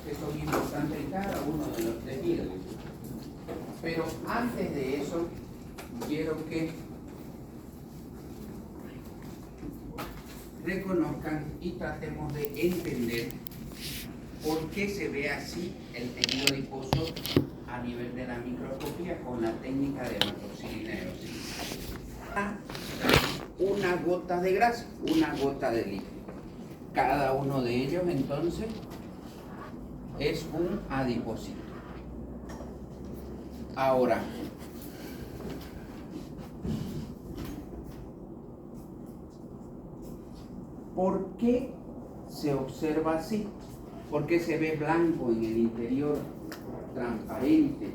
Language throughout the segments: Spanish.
que son importantes en cada uno de los tejidos. Pero antes de eso, quiero que reconozcan y tratemos de entender por qué se ve así el tejido adiposo a nivel de la microscopía con la técnica de hematoxilina eosina. Una gota de grasa, una gota de líquido. Cada uno de ellos entonces es un adipocito. Ahora, ¿por qué se observa así? ¿Por qué se ve blanco en el interior, transparente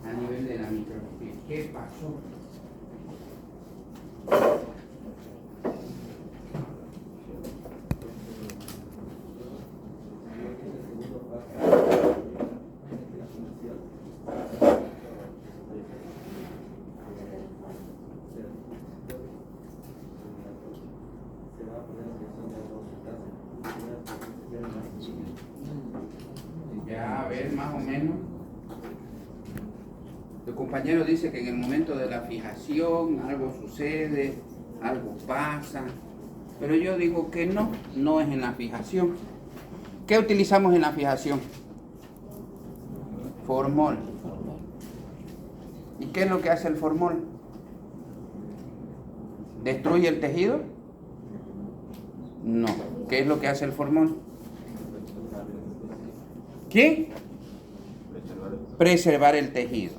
a nivel de la microscopía? ¿Qué pasó? Ya, a ver, más o menos. El compañero dice que en el momento de la fijación algo sucede, algo pasa, pero yo digo que no, no es en la fijación. ¿Qué utilizamos en la fijación? Formol. ¿Y qué es lo que hace el formol? ¿Destruye el tejido? No. ¿Qué es lo que hace el formol? ¿Qué? Preservar el tejido,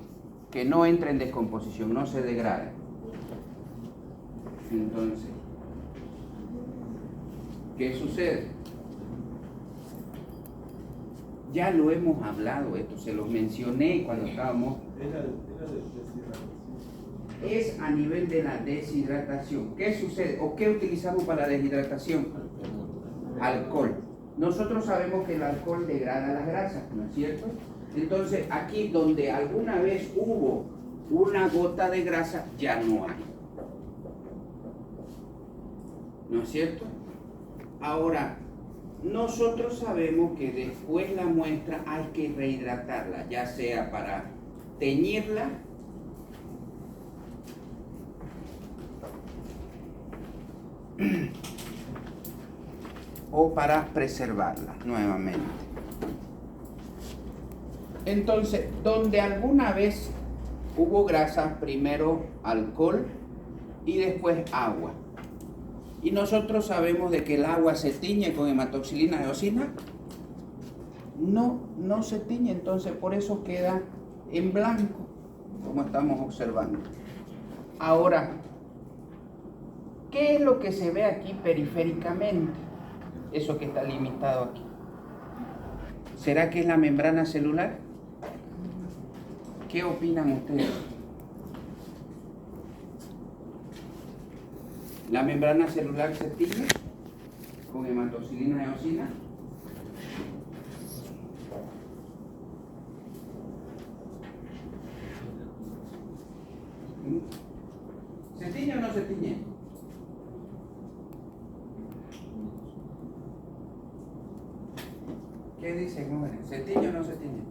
que no entre en descomposición, no se degrade. Entonces, ¿qué sucede? Ya lo hemos hablado esto, se los mencioné cuando estábamos. Es a nivel de la deshidratación. ¿Qué sucede? ¿O qué utilizamos para la deshidratación? Alcohol. Nosotros sabemos que el alcohol degrada las grasas, ¿no es cierto? Entonces, aquí donde alguna vez hubo una gota de grasa, ya no hay. ¿No es cierto? Ahora, nosotros sabemos que después la muestra hay que rehidratarla, ya sea para teñirla o para preservarla nuevamente. Entonces, donde alguna vez hubo grasa, primero alcohol y después agua. Y nosotros sabemos de que el agua se tiñe con hematoxilina eosina. No se tiñe, entonces por eso queda en blanco, como estamos observando. Ahora, ¿qué es lo que se ve aquí periféricamente? Eso que está limitado aquí. ¿Será que es la membrana celular? ¿Qué opinan ustedes? ¿La membrana celular se tiñe con hematoxilina eosina? ¿Se tiñe o no se tiñe? ¿Qué dicen, jóvenes? ¿Se tiñe o no se tiñe?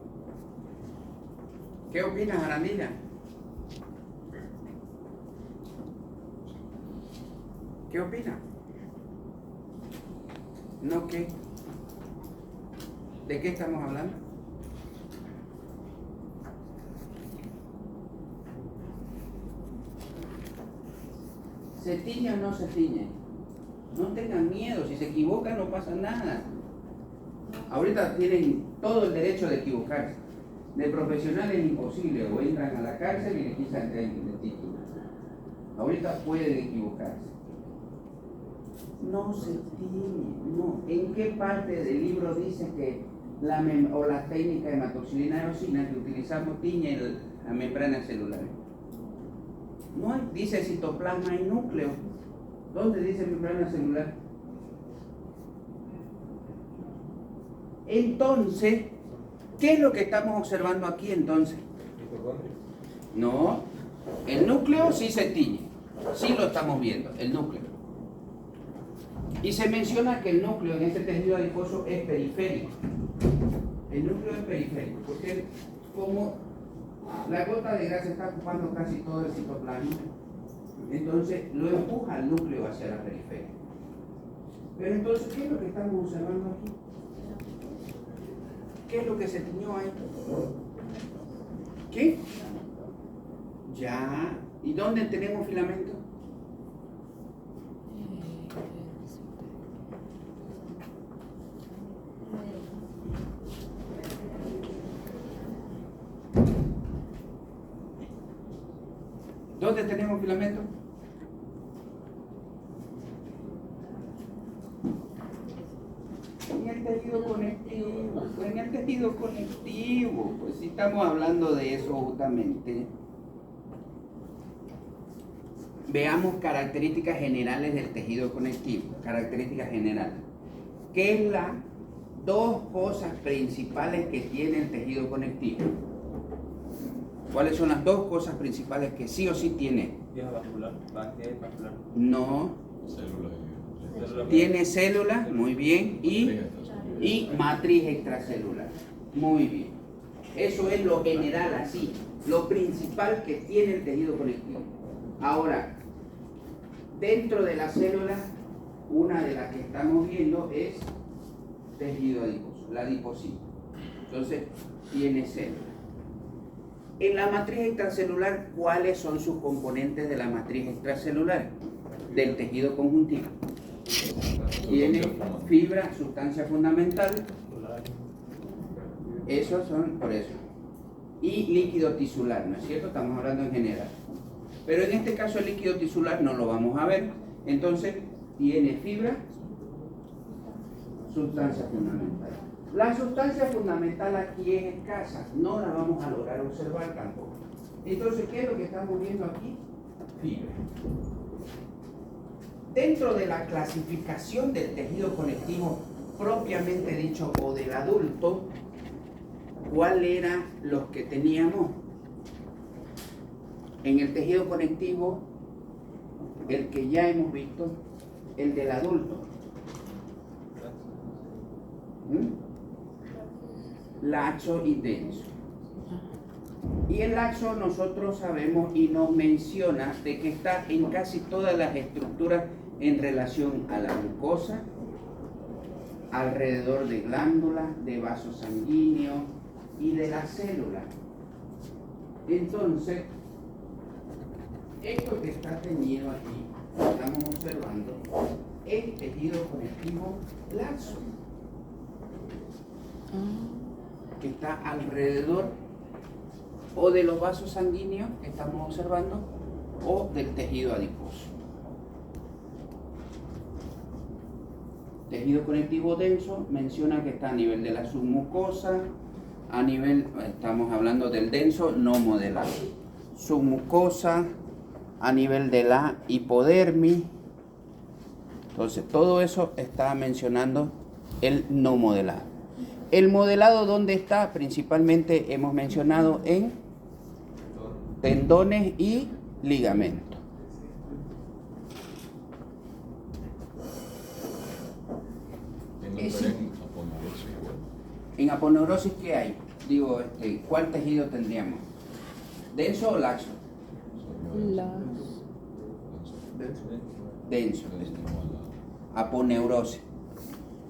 ¿Qué opinas, Arandina? ¿Qué opina? ¿No qué? ¿De qué estamos hablando? ¿Se tiñe o no se tiñe? No tengan miedo, si se equivocan no pasa nada. Ahorita tienen todo el derecho de equivocarse. De profesional es imposible, o entran a la cárcel y le quitan el título. Ahorita pueden equivocarse. No se tiñe, no. ¿En qué parte del libro dice que la técnica de hematoxilina eosina que utilizamos tiñe la membrana celular? No hay, dice citoplasma y núcleo. ¿Dónde dice membrana celular? Entonces, ¿qué es lo que estamos observando aquí entonces? No, el núcleo sí se tiñe, sí lo estamos viendo, el núcleo. Y se menciona que el núcleo en este tejido adiposo es periférico. El núcleo es periférico, porque como la gota de grasa está ocupando casi todo el citoplasma, entonces lo empuja al núcleo hacia la periferia. Pero entonces, ¿qué es lo que estamos observando aquí? ¿Qué es lo que se tiñó ahí? ¿Qué? Ya. ¿Y dónde tenemos filamento? ¿Dónde tenemos filamento? En el tejido conectivo. En el tejido conectivo. Pues si estamos hablando de eso justamente. Veamos características generales del tejido conectivo. Características generales. ¿Qué es las dos cosas principales que tiene el tejido conectivo? ¿Cuáles son las dos cosas principales que sí o sí tiene? Vía vascular, vascular. No. Célula. Tiene célula, muy bien, y matriz extracelular. Muy bien. Eso es lo general, así. Lo principal que tiene el tejido conectivo. Ahora, dentro de la célula, una de las que estamos viendo es tejido adiposo, la adiposita. Entonces, tiene célula. En la matriz extracelular, ¿cuáles son sus componentes de la matriz extracelular? Del tejido conjuntivo. Tiene fibra, sustancia fundamental. Esos son, por eso. Y líquido tisular, ¿no es cierto? Estamos hablando en general. Pero en este caso el líquido tisular no lo vamos a ver. Entonces, tiene fibra, sustancia fundamental. La sustancia fundamental aquí es escasa, no la vamos a lograr observar tampoco. Entonces, ¿qué es lo que estamos viendo aquí? Fibra. Dentro de la clasificación del tejido conectivo propiamente dicho o del adulto, ¿cuál era los que teníamos? En el tejido conectivo, el que ya hemos visto, el del adulto. Laxo y denso. Y el laxo nosotros sabemos y nos menciona de que está en casi todas las estructuras en relación a la glucosa, alrededor de glándulas, de vasos sanguíneos y de la célula. Entonces, esto que está teñido aquí, estamos observando, es tejido conectivo laxo, que está alrededor o de los vasos sanguíneos que estamos observando o del tejido adiposo. Tejido conectivo denso menciona que está a nivel de la submucosa, a nivel, estamos hablando del denso no modelado, submucosa, a nivel de la hipodermis. Entonces todo eso está mencionando el no modelado. El modelado, ¿dónde está? Principalmente hemos mencionado en tendones y ligamentos. En aponeurosis, ¿qué hay? Digo, ¿cuál tejido tendríamos? ¿Denso o laxo? Denso. Aponeurosis.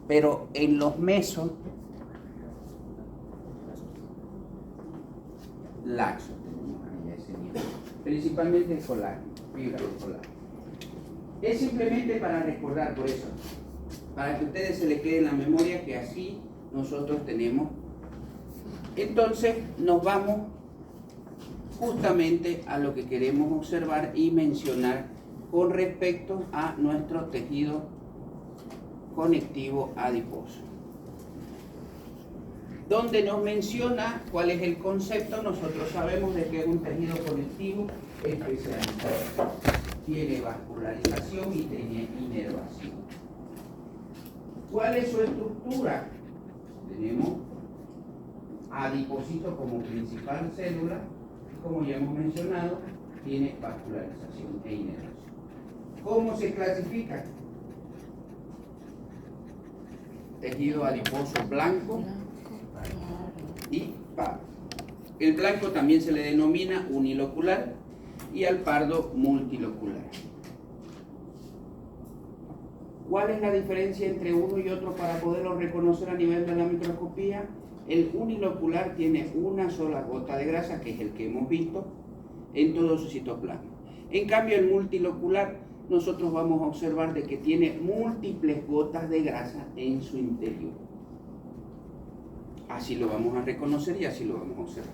Pero en los mesos, laxo. Principalmente el colágeno, fibra de colágeno. Es simplemente para recordar, por eso, para que a ustedes se les quede en la memoria que así nosotros tenemos. Entonces nos vamos justamente a lo que queremos observar y mencionar con respecto a nuestro tejido conectivo adiposo. Donde nos menciona cuál es el concepto, nosotros sabemos de que es un tejido conectivo especializado. Tiene vascularización y tiene inervación. ¿Cuál es su estructura? Tenemos adipocito como principal célula, y como ya hemos mencionado, tiene vascularización e inervación. ¿Cómo se clasifica? tejido adiposo blanco y pardo. El blanco también se le denomina unilocular y al pardo multilocular. ¿Cuál es la diferencia entre uno y otro para poderlo reconocer a nivel de la microscopía? El unilocular tiene una sola gota de grasa, que es el que hemos visto en todo su citoplasma. En cambio, el multilocular, nosotros vamos a observar de que tiene múltiples gotas de grasa en su interior. Así lo vamos a reconocer y así lo vamos a observar.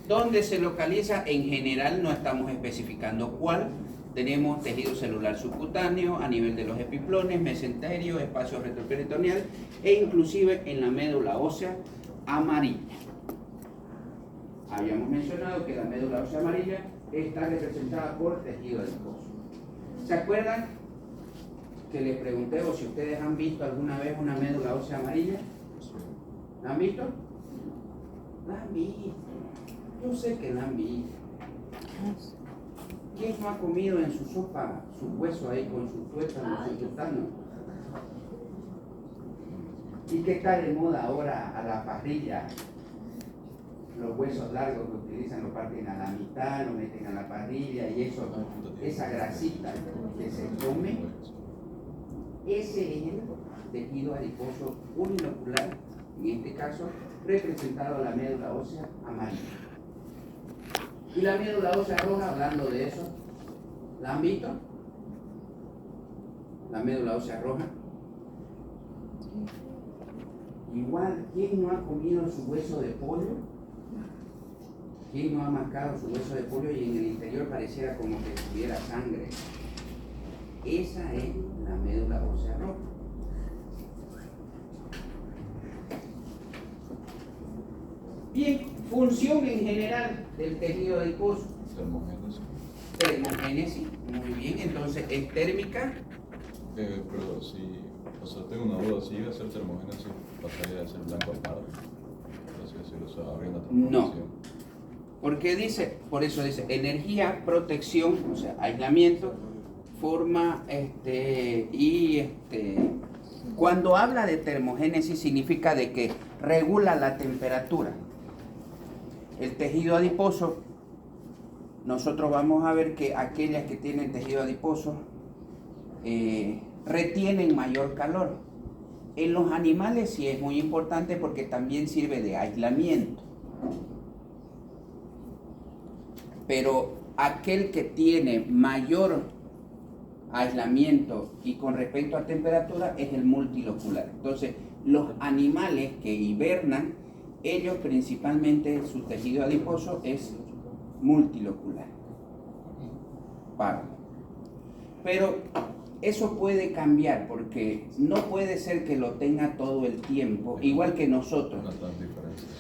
¿Dónde se localiza? En general no estamos especificando cuál. Tenemos tejido celular subcutáneo a nivel de los epiplones, mesenterio, espacio retroperitoneal e inclusive en la médula ósea amarilla. Habíamos mencionado que la médula ósea amarilla está representada por tejido adiposo. ¿Se acuerdan que les pregunté o si ustedes han visto alguna vez una médula ósea amarilla? ¿La han visto? La han visto. Yo sé que la han visto. ¿Quién no ha comido en su sopa su hueso ahí con su tuétano, su tutano? ¿Y qué está de moda ahora a la parrilla? Los huesos largos que utilizan lo parten a la mitad, lo meten a la parrilla y eso, esa grasita que se come, ese es el tejido adiposo unilocular, en este caso representado a la médula ósea amarilla. Y la médula ósea roja, hablando de eso, ¿la han visto? La médula ósea roja. Igual, ¿quién no ha comido su hueso de pollo? ¿Quién no ha mascado su hueso de pollo y en el interior pareciera como que tuviera sangre? Esa es la médula ósea roja. Bien, función en general del tejido adiposo. Termogénesis. Termogénesis, muy bien, entonces es térmica. Pero si, o sea, tengo una duda, si iba a ser termogénesis, pasaría de ser blanco a pardo. Así decirlo, o sea, habría una transformación. No. Porque dice, por eso dice, energía, protección, o sea, aislamiento, forma, cuando habla de termogénesis significa de que regula la temperatura. El tejido adiposo, nosotros vamos a ver que aquellas que tienen tejido adiposo retienen mayor calor. En los animales sí es muy importante porque también sirve de aislamiento. Pero aquel que tiene mayor aislamiento y con respecto a temperatura es el multilocular. Entonces, los animales que hibernan, ellos principalmente su tejido adiposo es multilocular. Pardo. Pero eso puede cambiar porque no puede ser que lo tenga todo el tiempo, igual que nosotros.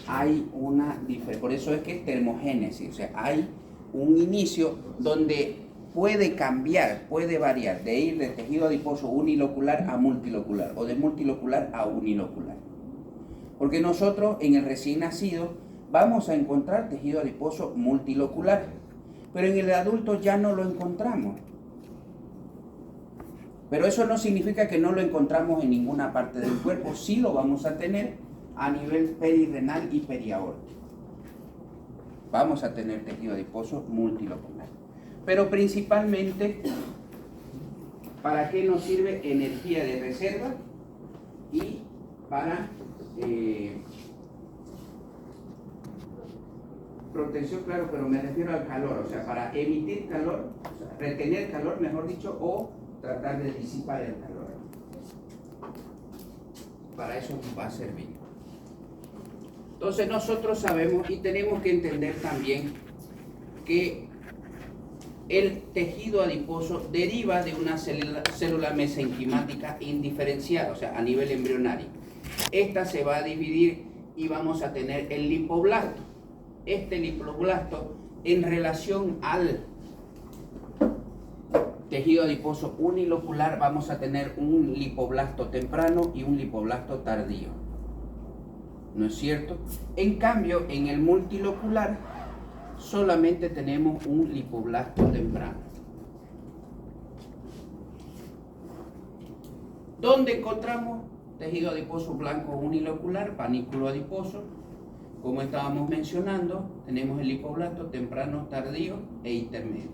Hay una diferencia, por eso es que es termogénesis, o sea, hay un inicio donde puede cambiar, puede variar, de ir de tejido adiposo unilocular a multilocular o de multilocular a unilocular. Porque nosotros en el recién nacido vamos a encontrar tejido adiposo multilocular, pero en el adulto ya no lo encontramos. Pero eso no significa que no lo encontramos en ninguna parte del cuerpo, sí lo vamos a tener a nivel perirrenal y periaórtico. Vamos a tener tejido adiposo multilocular. Pero principalmente, ¿para qué nos sirve? Energía de reserva y para protección, claro, pero me refiero al calor, o sea, para emitir calor, o sea, retener calor, mejor dicho, o tratar de disipar el calor. Para eso nos va a servir. Entonces nosotros sabemos y tenemos que entender también que el tejido adiposo deriva de una célula mesenquimática indiferenciada, o sea, a nivel embrionario. Esta se va a dividir y vamos a tener el lipoblasto. Este lipoblasto, en relación al tejido adiposo unilocular, vamos a tener un lipoblasto temprano y un lipoblasto tardío. ¿No es cierto? En cambio, en el multilocular solamente tenemos un lipoblasto temprano. ¿Dónde encontramos tejido adiposo blanco unilocular, panículo adiposo. Como estábamos mencionando, tenemos el lipoblasto temprano, tardío e intermedio.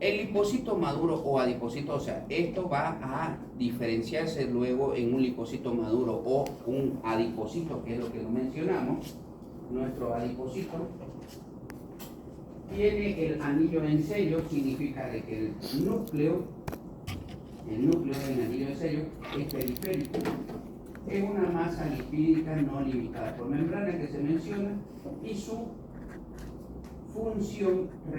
El lipocito maduro o adipocito, o sea, esto va a diferenciarse luego en un lipocito maduro o un adipocito, que es lo que mencionamos. Nuestro adipocito tiene el anillo en sello, significa de que el núcleo del anillo de sello es periférico. Es una masa lipídica no limitada por membrana que se menciona y su función, su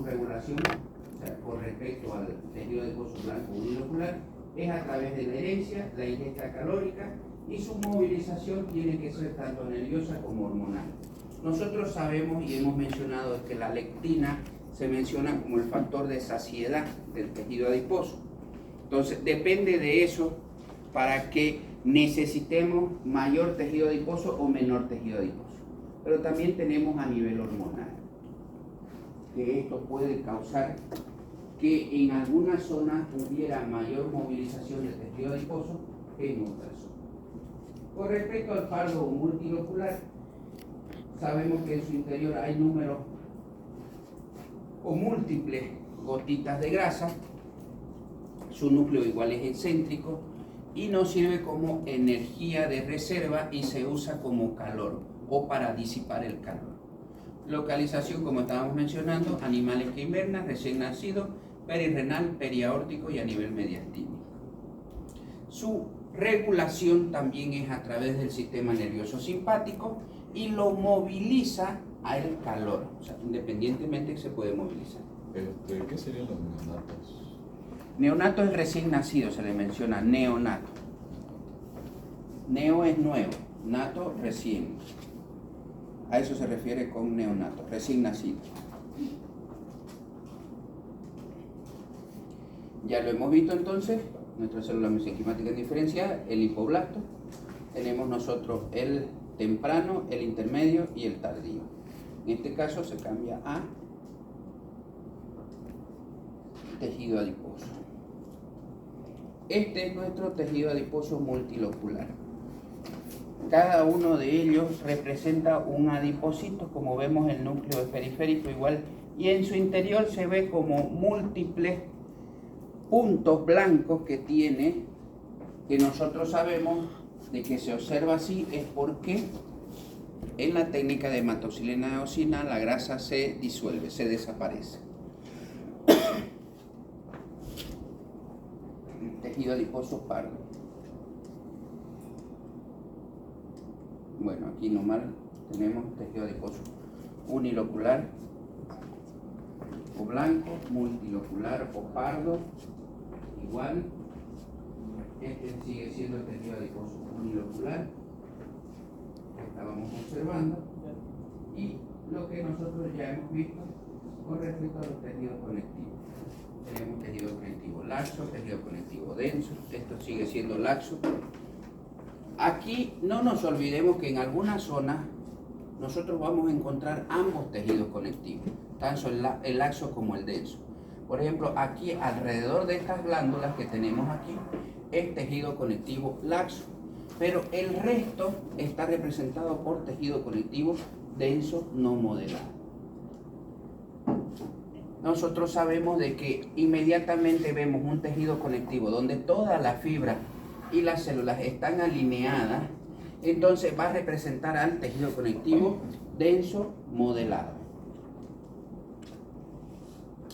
regulación, o sea, con respecto al tejido adiposo blanco unilocular, es a través de la herencia, la ingesta calórica y su movilización tiene que ser tanto nerviosa como hormonal. Nosotros sabemos y hemos mencionado que la lectina se menciona como el factor de saciedad del tejido adiposo. Entonces, depende de eso para que necesitemos mayor tejido adiposo o menor tejido adiposo. Pero también tenemos a nivel hormonal, que esto puede causar que en algunas zonas hubiera mayor movilización del tejido adiposo que en otras zonas. Con respecto al pardo multilocular, sabemos que en su interior hay números o múltiples gotitas de grasa, su núcleo igual es excéntrico y nos sirve como energía de reserva y se usa como calor o para disipar el calor. Localización, como estábamos mencionando, animales que invernan, recién nacidos, perirrenal, periaórtico y a nivel mediastínico. Su regulación también es a través del sistema nervioso simpático y lo moviliza al calor, o sea, independientemente se puede movilizar. ¿Qué serían los neonatos? Neonato es recién nacido, se le menciona neonato. Neo es nuevo, nato recién. A eso se refiere con neonato, recién nacido. Ya lo hemos visto entonces, nuestra célula mesenquimática diferenciada, el hipoblasto. Tenemos nosotros el temprano, el intermedio y el tardío. En este caso se cambia a tejido adiposo. Este es nuestro tejido adiposo multilocular. Cada uno de ellos representa un adipocito, como vemos el núcleo es periférico igual, y en su interior se ve como múltiples puntos blancos que tiene, que nosotros sabemos de que se observa así, es porque en la técnica de hematoxilina eosina la grasa se disuelve, se desaparece. Tejido adiposo pardo. Bueno, aquí nomás tenemos tejido adiposo unilocular o blanco, multilocular o pardo, igual. Este sigue siendo el tejido adiposo unilocular que estábamos observando y lo que nosotros ya hemos visto con respecto a los tejidos conectivos. Tenemos tejido conectivo laxo, tejido conectivo denso, esto sigue siendo laxo. Aquí no nos olvidemos que en algunas zonas nosotros vamos a encontrar ambos tejidos conectivos, tanto el laxo como el denso. Por ejemplo, aquí alrededor de estas glándulas que tenemos aquí es tejido conectivo laxo, pero el resto está representado por tejido conectivo denso no modelado. Nosotros sabemos de que inmediatamente vemos un tejido conectivo donde todas las fibras y las células están alineadas, entonces va a representar al tejido conectivo denso modelado.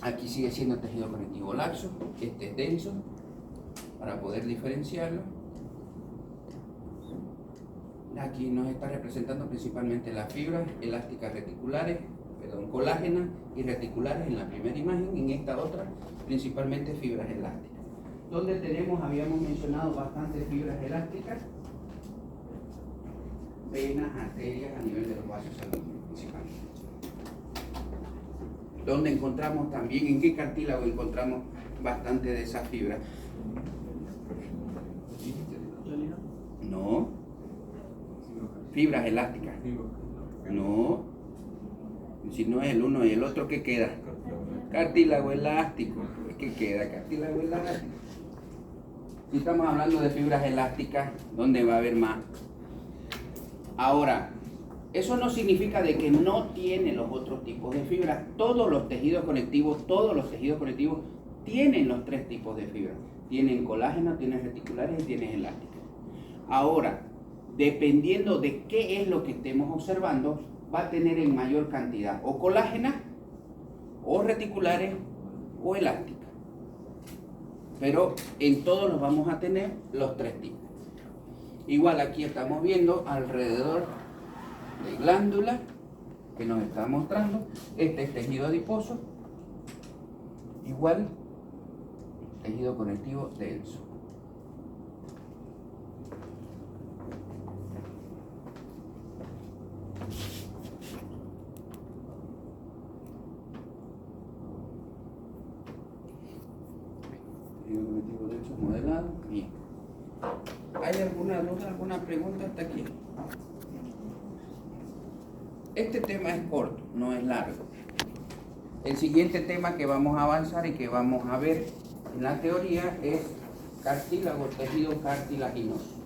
Aquí sigue siendo tejido conectivo laxo, este es denso, para poder diferenciarlo. Aquí nos está representando principalmente las fibras elásticas reticulares, colágenas y reticulares en la primera imagen, en esta otra principalmente fibras elásticas. Donde tenemos, habíamos mencionado bastantes fibras elásticas, venas, arterias a nivel de los vasos sanguíneos principalmente. Donde encontramos también, en qué cartílago encontramos bastante de esas fibras. No. Fibras elásticas. No. Si no es el uno y el otro, ¿qué queda? Cartílago elástico. ¿qué queda? Cartílago elástico. Si estamos hablando de fibras elásticas, ¿dónde va a haber más? Ahora, eso no significa de que no tiene los otros tipos de fibras. Todos los tejidos conectivos tienen los tres tipos de fibras. Tienen colágeno, tienen reticulares y tienen elásticas. Ahora, dependiendo de qué es lo que estemos observando, va a tener en mayor cantidad o colágenas, o reticulares, o elásticas. Pero en todos los vamos a tener los tres tipos. Igual aquí estamos viendo alrededor de glándula que nos está mostrando. Este es tejido adiposo. Igual tejido conectivo denso. Tejido conectivo denso modelado. Bien. ¿Hay alguna duda, alguna pregunta hasta aquí? Este tema es corto, no es largo. El siguiente tema que vamos a avanzar y que vamos a ver en la teoría es cartílago, tejido cartilaginoso.